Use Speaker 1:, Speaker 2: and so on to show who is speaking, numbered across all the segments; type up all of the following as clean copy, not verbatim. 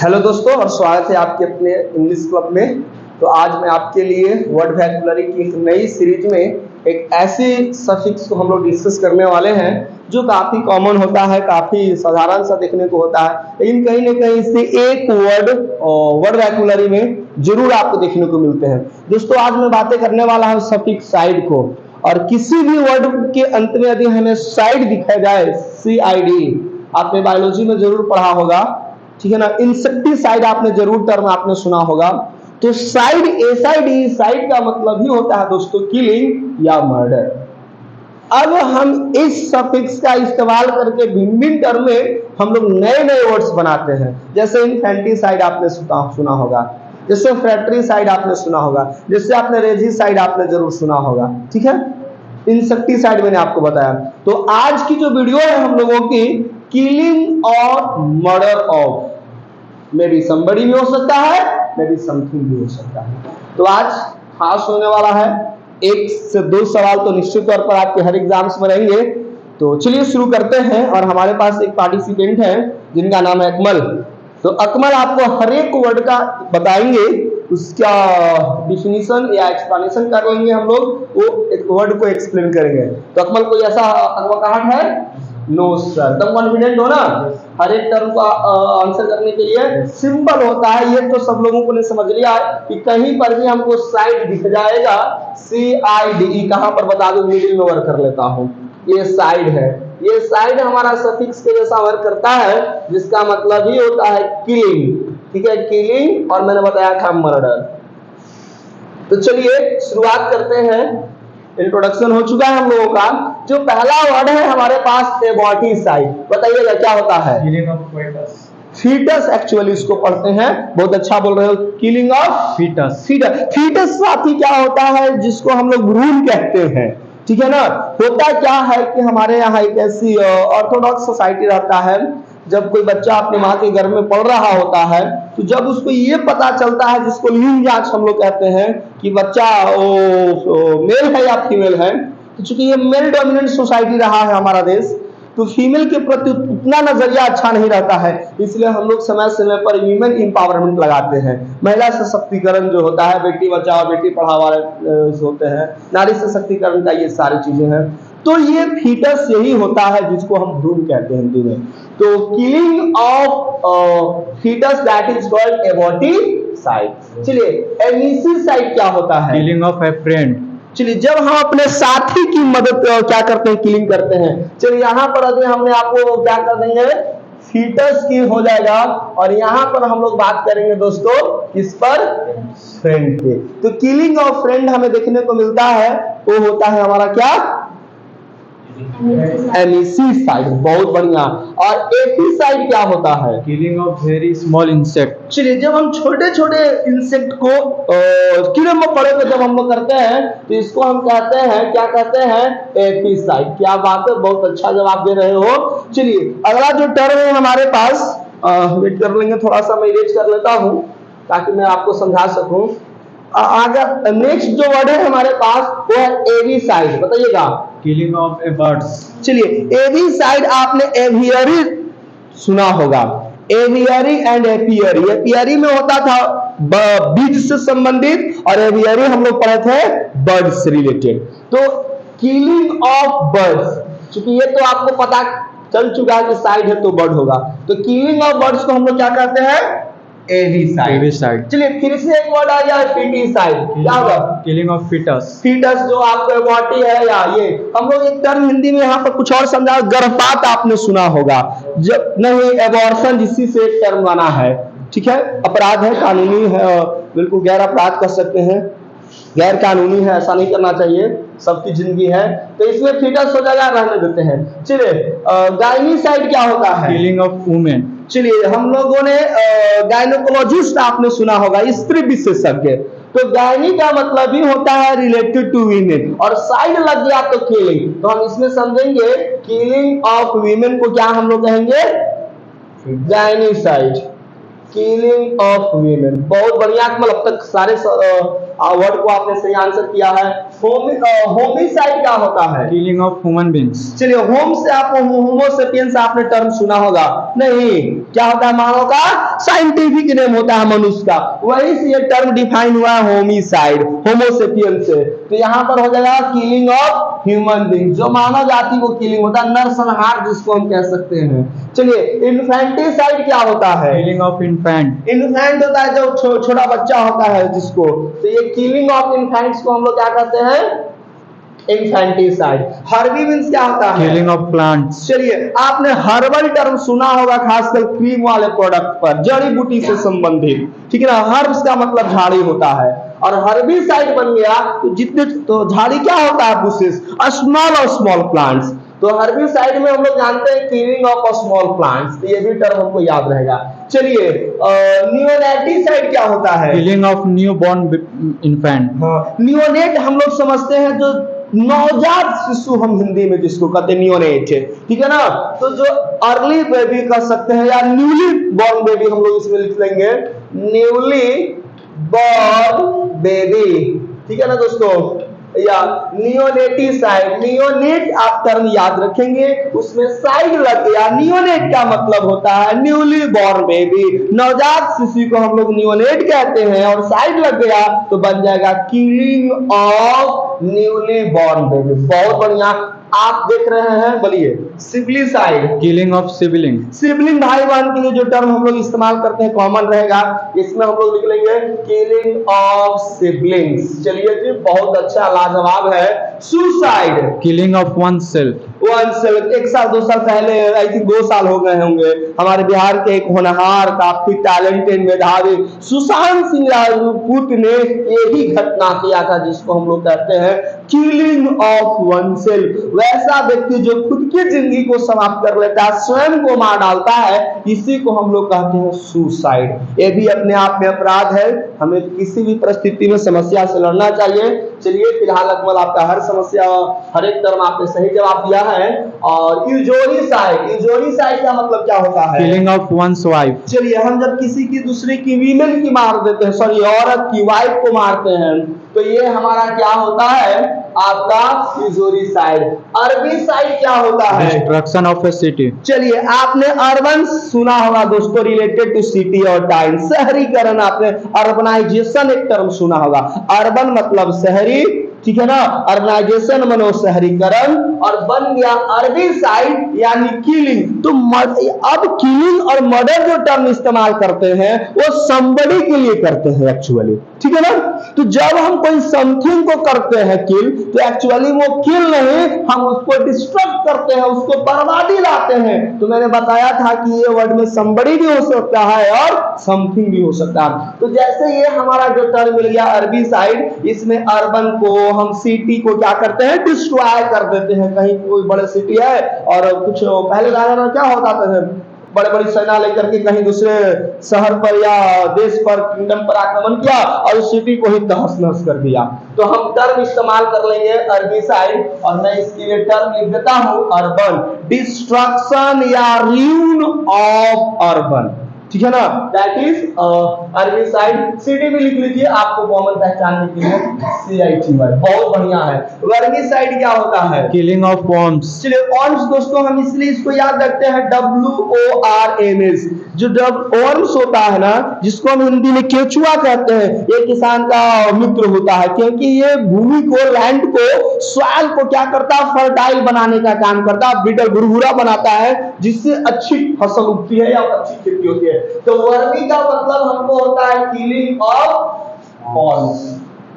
Speaker 1: Hello दोस्तों और स्वागत है आपके अपने इंग्लिश क्लब में। तो आज मैं आपके लिए वर्ड वैक्युलरी की एक नई सीरीज में एक ऐसी सफिक्स को हम लोग डिस्कस करने वाले हैं जो काफ़ी कॉमन होता है, काफ़ी साधारण सा देखने को होता है, लेकिन कहीं ना कहीं इससे एक वर्ड वैक्युलरी में जरूर आपको देखने को मिलते हैं। दोस्तों आज मैं बातें करने वाला हूँ सफिक्स साइड को, और किसी भी वर्ड के अंत में यदि हमें साइड दिखाया जाए, CID, आपने बायोलॉजी में जरूर पढ़ा होगा, ठीक है ना। इंसेक्टिसाइड आपने जरूर टर्म आपने सुना होगा। तो साइड, SID, साइड का मतलब ही होता है दोस्तों किलिंग या मर्डर। अब हम इस सफिक्स का इस्तेमाल करके भिन्न भिन्न टर्म में हम लोग नए नए वर्ड्स बनाते हैं। जैसे इन्फेंटिसाइड आपने सुना होगा, जैसे फ्रैट्रिसाइड आपने सुना होगा, जैसे आपने रेजिसाइड आपने जरूर सुना होगा, ठीक है। इंसेक्टिसाइड मैंने आपको बताया। तो आज की जो वीडियो है हम लोगों की किलिंग और murder of, may be somebody भी हो सकता है, मे बी समथिंग भी हो सकता है। तो आज खास होने वाला है, 1 से 2 सवाल तो निश्चित तौर पर आपके हर एग्जाम्स में रहेंगे। तो चलिए शुरू करते हैं। और हमारे पास एक पार्टिसिपेंट है जिनका नाम है अकमल। तो अकमल आपको हर एक वर्ड का बताएंगे, उसका डिफिनीशन या एक्सप्लेनेशन कर लेंगे हम लोग, वो एक वर्ड को एक्सप्लेन करेंगे। तो अकमल कोई ऐसा अवकाहट है? No sir. तुम कॉन्फिडेंट हो ना हर एक टर्म का आंसर करने के लिए? सिंपल होता है, ये तो सब लोगों को ने समझ लिया है कि कहीं पर भी हमको साइड दिख जाएगा, CIDE, कहां पर बता दो, मिडिल में वर्क कर लेता हूं, ये साइड है। ये साइड हमारा सफिक्स के जैसा वर्क करता है, जिसका मतलब ही होता है किलिंग, ठीक है, किलिंग। और मैंने बताया था मर्डर। तो चलिए शुरुआत करते हैं। इंट्रोडक्शन हो चुका है हम लोगों का। जो पहला वर्ड है हमारे पास एबॉर्टिसाइड, बताइएगा क्या होता है?
Speaker 2: Killing of foetus.
Speaker 1: Foetus actually इसको पढ़ते हैं, बहुत अच्छा बोल रहे हो। Killing of
Speaker 2: foetus.
Speaker 1: फीटस साथी क्या होता है, जिसको हम लोग भ्रूण कहते हैं, ठीक है ना। होता क्या है कि हमारे यहाँ एक ऐसी ऑर्थोडॉक्स सोसाइटी रहता है, जब कोई बच्चा अपने माँ के घर में पढ़ रहा होता है, तो जब उसको ये पता चलता है, जिसको लिंग जांच हम लोग कहते हैं, कि बच्चा मेल है या फीमेल है, तो चूंकि ये मेल डोमिनेंट सोसाइटी रहा है हमारा देश, तो फीमेल के प्रति उतना नजरिया अच्छा नहीं रहता है। इसलिए हम लोग समय समय पर वीमेन इंपावरमेंट लगाते हैं, महिला सशक्तिकरण जो होता है, बेटी बचाओ बेटी पढ़ाओ होते हैं, नारी सशक्तिकरण का ये सारी चीजें हैं। तो ये फीटस यही होता है जिसको हम भ्रूण कहते हैं हिंदी में। तो killing of fetus that is called aborticide. चलिए एमिसिसाइड क्या होता है?
Speaker 2: Killing of a friend.
Speaker 1: चलिए जब हम अपने साथी की मदद क्या करते हैं, किलिंग करते हैं। चलिए यहाँ पर अभी हमने आपको क्या कर देंगे, फीटस की हो जाएगा, और यहाँ पर हम लोग बात करेंगे दोस्तों किस पर? फ्रेंड के। तो किलिंग ऑफ फ्रेंड हमें देखने को मिलता है, वो होता है हमारा क्या? एमिसिसाइड। बहुत बढ़िया। और एपिसाइड क्या होता है?
Speaker 2: Killing of very small insect.
Speaker 1: चलिए जब हम छोटे छोटे इंसेक्ट को कीड़े मकोड़े को जब हम लोग करते हैं, तो इसको हम कहते हैं, क्या कहते हैं? एपिसाइड। क्या बात है, बहुत अच्छा जवाब दे रहे हो। चलिए अगला जो टर्म है हमारे पास, वेट कर लेंगे, थोड़ा सा मैं इरेज कर लेता हूं ताकि मैं आपको समझा सकूं। आगे नेक्स्ट जो वर्ड है हमारे पास वो है एविसाइड, बताइएगा।
Speaker 2: Killing of A birds.
Speaker 1: चलिए एविसाइड आपने एवियरी सुना होगा, एवियरी एंड एपियरी। एपियरी में होता था बीज से संबंधित, और एवियरी हम लोग पढ़े थे बर्ड से रिलेटेड। तो किलिंग ऑफ बर्ड्स, क्योंकि ये तो आपको पता चल चुका है कि साइड है तो बर्ड होगा, तो किलिंग ऑफ बर्ड्स को हम लोग क्या कहते हैं? एविसाइड। चलिए फिर से एक वर्ड आ गया है, फीटिसाइड। क्या होगा?
Speaker 2: Killing of foetus.
Speaker 1: फीटस जो आपको एबॉर्टी है, या ये हम लोग एक टर्म हिंदी में यहाँ पर कुछ और समझा, गर्भपात आपने सुना होगा। जब नहीं, एबॉर्शन जिसी से एक टर्म बना है, ठीक है, अपराध है, कानूनी है, बिल्कुल गैर अपराध कर सकते हैं, गैर कानूनी है, ऐसा नहीं करना चाहिए, सबकी जिंदगी है, तो इसमें फीटस हो जाएगा, रहने देते हैं। चलिए गायनीसाइड क्या होता है?
Speaker 2: Killing of women.
Speaker 1: चलिए हम लोगों ने गायनोकोलॉजिस्ट आपने सुना होगा, स्त्री विशेषज्ञ। तो गायनी का मतलब ही होता है रिलेटेड टू वीमेन, और साइड लग गया तो किलिंग। तो हम इसमें समझेंगे किलिंग ऑफ वीमेन को क्या हम लोग कहेंगे? गायनीसाइड, किलिंग ऑफ वीमेन। बहुत बढ़िया। अब तक सारे वर्ड को आपने सही आंसर किया है। होमिसाइड क्या होता है?
Speaker 2: Killing of human beings.
Speaker 1: चलिए, होम से आप होमोसेपियंस आपने टर्म सुना होगा? नहीं, क्या होता है मानव का? साइंटिफिक नेम होता है मनुष्य का, वहीं से ये टर्म डिफाइन हुआ है होमिसाइड, होमोसेपियंस से। तो यहाँ पर हो जाएगा किलिंग ऑफ ह्यूमन बीइंग, जो मानव जाति को किलिंग होता है, नरसंहार जिसको हम कह सकते हैं। चलिए, इन्फेंटिसाइड क्या होता है?
Speaker 2: Killing of infant.
Speaker 1: इन्फेंट होता है जो छोटा बच्चा होता है जिसको, तो ये किलिंग ऑफ इन्फेंट्स को हम लोग क्या कहते हैं? इन्फेंटिसाइड। हर्बीविंस क्या होता है?
Speaker 2: Killing of plants.
Speaker 1: चलिए, आपने हर्बल टर्म सुना होगा, खासकर क्रीम वाले प्रोडक्ट पर, जड़ी बूटी से संबंधित, ठीक है ना। हर्ब्स का मतलब झाड़ी होता है, और हर्बिसाइड बन गया तो जितने, तो झाड़ी क्या होता है? बुशेस, स्मॉल और स्मॉल प्लांट्स। तो हर्बिसाइड में हम लोग जानते हैं किलिंग ऑफ स्मॉल प्लांट्स, तो ये भी टर्म हमको याद रहेगा। चलिए, नियोनेटिसाइड क्या होता है?
Speaker 2: Killing of newborn infant.
Speaker 1: हाँ, नियोनेट हम लोग समझते हैं जो नवजात शिशु, हम हिंदी में जिसको कहते हैं नियोनेट, ठीक है ना। तो जो अर्ली बेबी कह सकते हैं, या न्यूली बॉर्न बेबी हम लोग इसमें लिख लेंगे, न्यूली बॉर्न बेबी, ठीक है ना दोस्तों। या नियोनेटिसाइड, नियोनेट आप टर्म याद रखेंगे, उसमें साइड लग गया। नियोनेट का मतलब होता है न्यूली बॉर्न बेबी, नवजात शिशु को हम लोग नियोनेट कहते हैं, और साइड लग गया तो बन जाएगा killing of newly born baby. बहुत बढ़िया, आप देख रहे हैं, बोलिए। सिबलिसाइड,
Speaker 2: Killing of sibling.
Speaker 1: सिबलिंग भाई बहन के लिए जो टर्म हम लोग इस्तेमाल करते हैं कॉमन रहेगा, इसमें हम लोग लिख लेंगे किलिंग ऑफ सिबलिंग्स। चलिए जी, बहुत अच्छा, लाजवाब है। Suicide,
Speaker 2: Killing of oneself.
Speaker 1: एक साल 2 साल पहले, आई थिंक 2 साल हो गए होंगे, हमारे बिहार के एक होनहार, काफी टैलेंटेड, मेधावी सुशांत सिंह राजपूत ने यही घटना किया था, जिसको हम लोग कहते हैं किलिंग ऑफ वनसेल्फ। वैसा व्यक्ति जो खुद की जिंदगी को समाप्त कर लेता है, स्वयं को मार डालता है, इसी को हम लोग कहते हैं सुसाइड। ये भी अपने आप में अपराध है, हमें किसी भी परिस्थिति में समस्या से लड़ना चाहिए। चलिए, फिलहाल अकमल आपका हर समस्या, हर एक टर्म आपने सही जवाब दिया है। और यूजोरिसाइड का मतलब क्या होता है?
Speaker 2: Killing of one's wife.
Speaker 1: चलिए, हम जब किसी की, दूसरे की, वीमेन की मार देते हैं, सॉरी औरत की, वाइफ को मारते हैं, तो ये हमारा क्या होता है? आपका यूजोरिसाइड। अर्बिसाइड क्या होता है?
Speaker 2: Destruction of a city.
Speaker 1: चलिए, आपने अर्बन सुना होगा दोस्तों, रिलेटेड टू सिटी और टाउन, शहरीकरण, आपने अर्बनाइजेशन एक टर्म सुना होगा। अर्बन मतलब शहरी, ठीक है ना, अर्बनाइजेशन मनो शहरीकरण, और बन गया अर्बिसाइड यानी किलिंग। तो अब किलिंग और मर्डर जो टर्म इस्तेमाल करते हैं वो समबडी के लिए करते हैं एक्चुअली, ठीक है ना। तो जब हम कोई समथिंग को करते हैं किल, तो एक्चुअली वो किल नहीं, हम उसको डिस्ट्रक्ट करते हैं, उसको बर्बादी लाते हैं। तो मैंने बताया था कि ये वर्ड में समबडी भी हो सकता है और समथिंग भी हो सकता है। तो जैसे ये हमारा जो टर्म मिल गया अर्बिसाइड, इसमें अर्बन को, हम सिटी को क्या करते हैं? डिस्ट्रॉय कर देते हैं। कहीं कोई बड़े सिटी है और कुछ पहले ज़माने में क्या होता था, बड़े बड़ी सेना लेकर के कहीं दूसरे शहर पर या देश पर, किंगडम पर आक्रमण किया और उस सिटी को ही तहस नहस कर दिया। तो हम टर्म इस्तेमाल कर लेंगे अर्बिसाइड, और मैं इसके लिए टर्म लिख देता हूं अर्बन, डिस्ट्रक्शन या र्यून ऑफ अर्बन, ठीक है ना, दैट इज अर्बिसाइड। सिटी भी लिख लीजिए आपको कॉमन पहचानने के लिए, CITY। बहुत बढ़िया है। वर्मिसाइड क्या होता है?
Speaker 2: Killing of worms.
Speaker 1: चलिए, वर्म्स दोस्तों हम इसलिए इसको याद रखते हैं, WORMS, जो वर्म्स होता है ना, जिसको हम हिंदी में केचुआ कहते हैं, ये किसान का मित्र होता है, क्योंकि ये भूमि को, लैंड को, सॉइल को क्या करता है? फर्टाइल बनाने का काम करता है, ब्रिटल, भुरभुरा बनाता है, जिससे अच्छी फसल उगती है या अच्छी खेती होती है। तो वर्मी का मतलब हमको होता है killing of worms.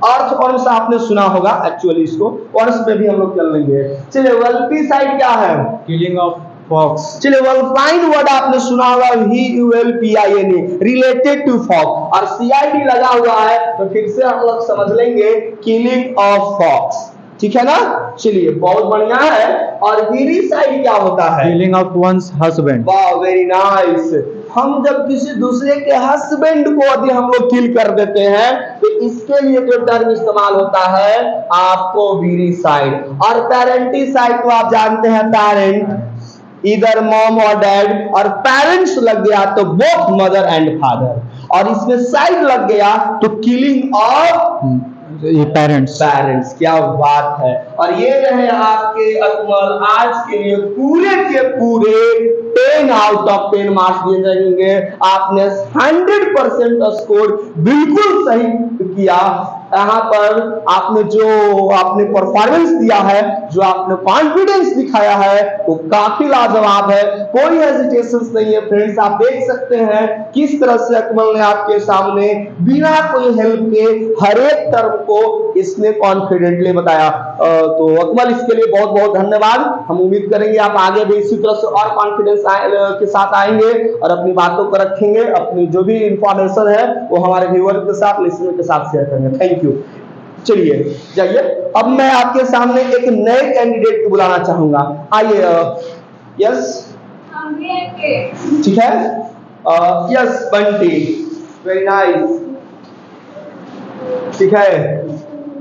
Speaker 1: Earth worms आपने सुना होगा, एक्चुअली इसको वर्म्स पे भी हम लोग चल लेंगे। चलिए, वल्पिसाइड क्या है?
Speaker 2: Killing of fox.
Speaker 1: चलिए, वल्पाइन वर्ड आपने सुना होगा, VULPINE, रिलेटेड टू फॉक्स, और CID लगा हुआ है, तो फिर से हम लोग समझ लेंगे किलिंग ऑफ फॉक्स, ठीक है ना। चलिए, बहुत बढ़िया है। और वीरिसाइड क्या होता है?
Speaker 2: Killing of one's husband.
Speaker 1: वाह, वेरी नाइस। हम जब किसी दूसरे के हस्बैंड को यदि हम लोग किल कर देते हैं, तो इसके लिए जो टर्म इस्तेमाल होता है आपको वीरिसाइड। और पेरेंटिसाइड को आप जानते हैं, पेरेंट इधर मॉम और डैड, और पेरेंट्स लग गया तो बोथ मदर एंड फादर। और इसमें साइड लग गया तो किलिंग ऑफ
Speaker 2: Parents.
Speaker 1: पेरेंट्स। क्या बात है। और ये रहे आपके अकमल आज के लिए पूरे के पूरे 10 आउट ऑफ 10 मार्क्स दिए जाएंगे। आपने 100% स्कोर बिल्कुल सही किया। यहाँ पर आपने जो आपने परफॉर्मेंस दिया है, जो आपने कॉन्फिडेंस दिखाया है, वो काफी लाजवाब है। कोई हेजिटेशन नहीं है फ्रेंड्स। आप देख सकते हैं किस तरह से अकमल ने आपके सामने बिना कोई हेल्प के हर एक टर्म को इसने कॉन्फिडेंटली बताया। तो अकमल इसके लिए बहुत बहुत धन्यवाद। हम उम्मीद करेंगे आप आगे भी इसी तरह से और कॉन्फिडेंस के साथ आएंगे और अपनी बातों को रखेंगे, अपनी जो भी इंफॉर्मेशन है वो हमारे व्यूअर के साथ, लिसनर के साथ शेयर करेंगे। Thank you. चलिए जाइए, अब मैं आपके सामने एक नए कैंडिडेट को बुलाना चाहूंगा। आइए। यस ठीक है। Yes Bunty, very nice. ठीक है।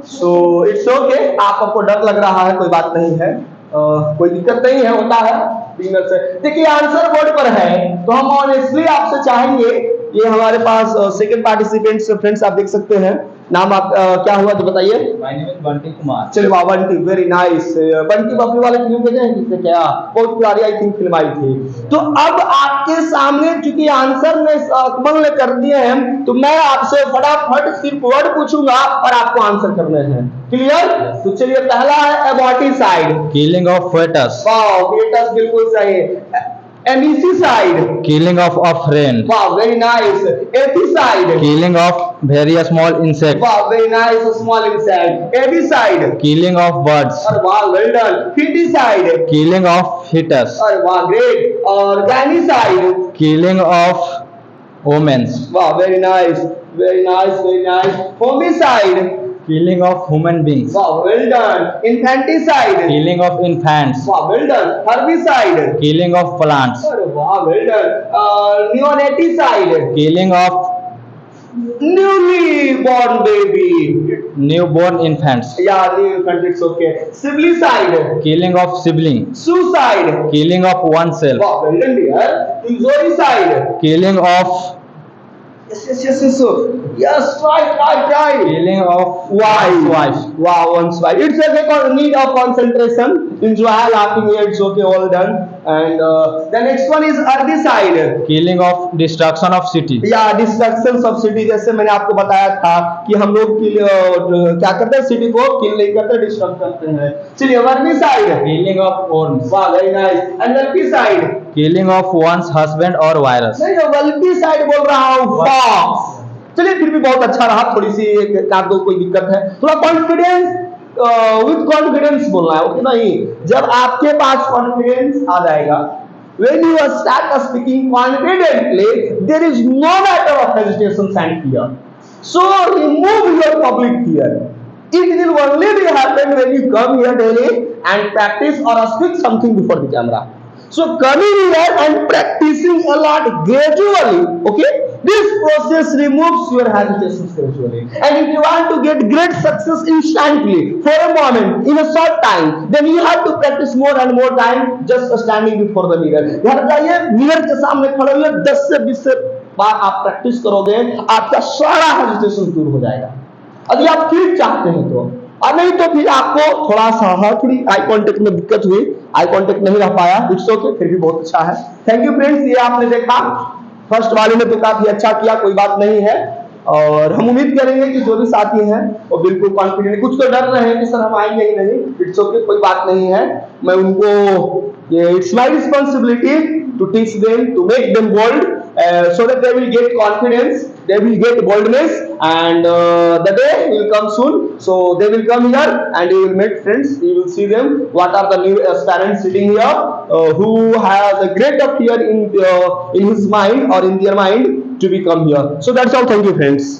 Speaker 1: So it's okay. आपको डर लग रहा है, कोई बात नहीं है, कोई दिक्कत नहीं है, होता है बिगिनर से। देखिए आंसर बोर्ड पर है तो हम ऑनेस्टली आपसे चाहेंगे, ये हमारे पास सेकंड पार्टिसिपेंट्स फ्रेंड्स आप देख सकते हैं। नाम आप क्या हुआ तो बताइए।
Speaker 2: My name is Bunty Kumar.
Speaker 1: चलिए वाह बंटी, वेरी नाइस। बंटी बबली वाले फिल्म देखे हैं किससे? क्या बहुत प्यारी आई थिंक फिल्म आई थी। तो अब आपके सामने चूंकि आंसर ने अकमल ने कर दिए हैं तो मैं आपसे फटाफट सिर्फ वर्ड पूछूंगा और आपको आंसर करने हैं। क्लियर? तो चलिए पहला है एबॉटिसाइड।
Speaker 2: Killing of fetus.
Speaker 1: वाह fetus बिल्कुल सही। Amicicide.
Speaker 2: Killing of a friend.
Speaker 1: वाह very nice. Ethicide.
Speaker 2: Killing of various small insects.
Speaker 1: वाह very nice, small insect. Avicide.
Speaker 2: Killing of birds.
Speaker 1: और वाह well done. Feticide.
Speaker 2: Killing of fetus.
Speaker 1: और वाह great. और गैनिसाइड।
Speaker 2: Killing of women.
Speaker 1: वाह very nice, very nice, very nice. Homicide.
Speaker 2: Killing of human beings.
Speaker 1: वाह well done. Infanticide.
Speaker 2: Killing of infants.
Speaker 1: वाह well done. Herbicide.
Speaker 2: Killing of plants.
Speaker 1: और वाह well done. Neonaticide.
Speaker 2: Killing of
Speaker 1: newly born baby.
Speaker 2: newborn infants.
Speaker 1: या new infant, it's okay. Siblicide.
Speaker 2: Killing of sibling.
Speaker 1: Suicide.
Speaker 2: Killing of oneself.
Speaker 1: वाह well done dear. इंजोरिसाइड।
Speaker 2: Killing of
Speaker 1: Yes, try.
Speaker 2: Killing of
Speaker 1: Wife.
Speaker 2: wife.
Speaker 1: Wow, one's wife. It's okay. Need of concentration. Enjoy laughing. It's okay. All done. And the next one is herbicide.
Speaker 2: Killing of destruction of city.
Speaker 1: या destruction of city, जैसे मैंने आपको बताया था कि हम लोग क्या करते हैं, सिटी को किल नहीं करते, डिस्ट्रक्ट करते हैं। चलिए वर्मिसाइड।
Speaker 2: Killing of worms.
Speaker 1: वाह very nice. And vulpicide.
Speaker 2: Killing of one's husband or virus.
Speaker 1: नहीं, वल्पिसाइड बोल रहा हूँ, फॉक्स। चलिए फिर भी बहुत अच्छा रहा। थोड़ी सी एक आध दो कोई दिक्कत है, थोड़ा कॉन्फिडेंस विद कॉन्फिडेंस बोलना है, ओके नहीं? जब आपके पास कॉन्फिडेंस आ जाएगा, when you start speaking confidently, there is no matter of hesitation and fear. So remove your public fear. It will only be happen when you come here daily and practice or speak something before the camera. So coming here and practicing a lot gradually, okay? This process removes your hesitations gradually. And if you want to get great success instantly, for a moment, in a short time, then you have to practice more and more time just standing before the mirror. घर जाइए, mirror के सामने खड़े हुए 10 से 20 से बार आप practice करोगे, आपका सारा हेजिटेशन दूर हो जाएगा। यदि आप क्लिक चाहते हैं तो, और नहीं तो फिर आपको थोड़ा सा थोड़ी आई कांटेक्ट में दिक्कत हुई, आई कांटेक्ट नहीं रह पाया, इट्स ओके, फिर भी बहुत अच्छा है। Thank you friends. ये आपने देखा फर्स्ट वाले ने तो काफी अच्छा किया, कोई बात नहीं है। और हम उम्मीद करेंगे कि जो भी साथी हैं वो बिल्कुल कॉन्फिडेंट, कुछ तो डर रहे हैं कि सर हम आएंगे ही नहीं, इट्स ओके, कोई बात नहीं है। मैं उनको ये it's my responsibility to teach them, to make them bold, so that they will get confidence, they will get boldness, and the day will come soon. So they will come here and you will meet friends, you will see them, what are the new aspirants sitting here who has a great fear in his mind or in their mind to become here. So that's all. Thank you friends.